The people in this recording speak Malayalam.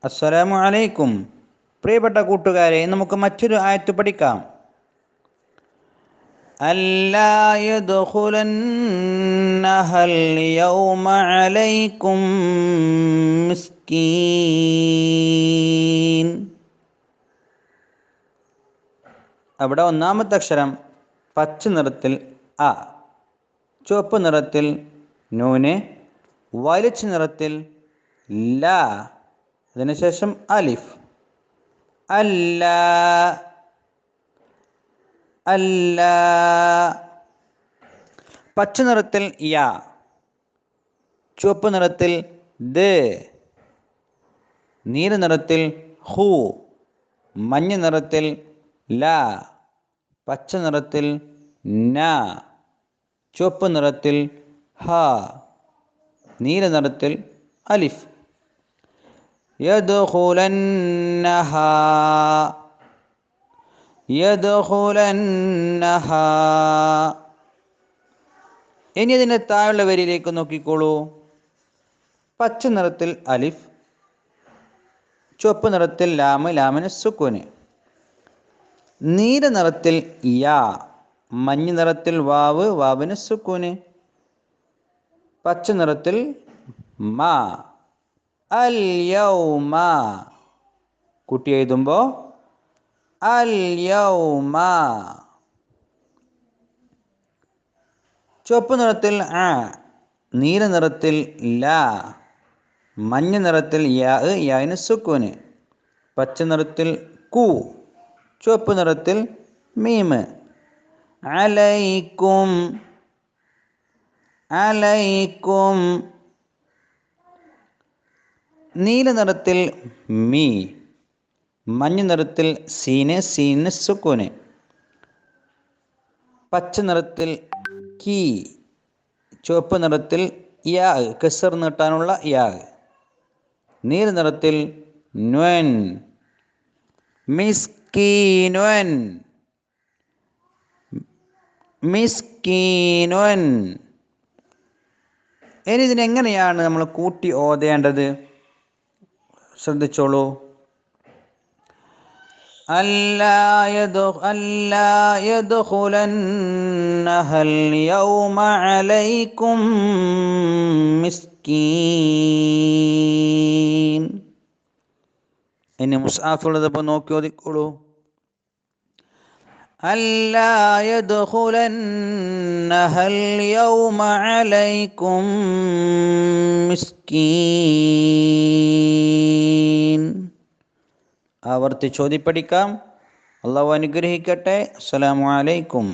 അസ്സലാമു അലൈക്കും. പ്രിയപ്പെട്ട കൂട്ടുകാരെ, നമുക്ക് മറ്റൊരു ആയത്ത് പഠിക്കാം. അല്ലാ യദ്ഖുലന്നഹൽ യൗമ അലൈക്കും മിസ്കീൻ. അവിടെ ഒന്നാമത്തെ അക്ഷരം പച്ച നിറത്തിൽ അ, ചുവപ്പ് നിറത്തിൽ നൂന്, വയലറ്റ് നിറത്തിൽ ല, അതിനുശേഷം അലിഫ്. അല്ല അല്ല. പച്ച നിറത്തിൽ യാ, ചുവപ്പ് നിറത്തിൽ ദ, നീല നിറത്തിൽ ഹു, മഞ്ഞ നിറത്തിൽ ല, പച്ച നിറത്തിൽ ന, ചുവപ്പ് നിറത്തിൽ ഹ, നീല നിറത്തിൽ അലിഫ്. യദ്ഖുലന്നഹാ യദ്ഖുലന്നഹാ. ഇനി അതിൻ്റെ താഴെയുള്ള വരിയിലേക്ക് നോക്കിക്കോളൂ. പച്ച നിറത്തിൽ അലിഫ്, ചുവപ്പ് നിറത്തിൽ ലാമ്, ലാമിന് സുക്കൂന്, നീല നിറത്തിൽ യാ, മഞ്ഞ നിറത്തിൽ വാവ്, വാവിന് സുക്കൂന്, പച്ച നിറത്തിൽ മാ. അൽ യൗമ കൂട്ടി എഴുതുമ്പോൾ അൽ യൗമ. ചുവപ്പ് നിറത്തിൽ ആ, നീല നിറത്തിൽ ല, മഞ്ഞ നിറത്തിൽ യാ, യാന് സുക്കൂന്, പച്ച നിറത്തിൽ കു, ചുവപ്പ് നിറത്തിൽ മീമ്. അലൈക്കും അലൈക്കും. നീല നിറത്തിൽ മീ, മഞ്ഞ നിറത്തിൽ സീന്, സീന് സുക്കൂന്, പച്ച നിറത്തിൽ കീ, ചുവപ്പ് നിറത്തിൽ യാ, കസർ നീട്ടാനുള്ള യാ, നീല നിറത്തിൽ ന്വൻ, മിസ്കീനുൻ മിസ്കീനുൻ. ഇനി ഇതിനെങ്ങനെയാണ് നമ്മൾ കൂട്ടി ഓതേണ്ടത്? ശ്രദ്ധിച്ചോളൂ. അല്ലാ യദ്ഖുലന്നഹൽ യൗമ അലൈക്കും മിസ്കീൻ. ഇനി മുസ്ആഫുള്ളതിപ്പോൾ നോക്കി ഓതിക്കോളൂ. അല്ലാ യദ്ഖുലന്നഹൽ യൗമ അലൈക്കും മിസ്കീൻ. ആവർത്തിച്ചോതി പഠിക്കാം. അള്ളാഹു അനുഗ്രഹിക്കട്ടെ. അസ്സലാമു അലൈക്കും.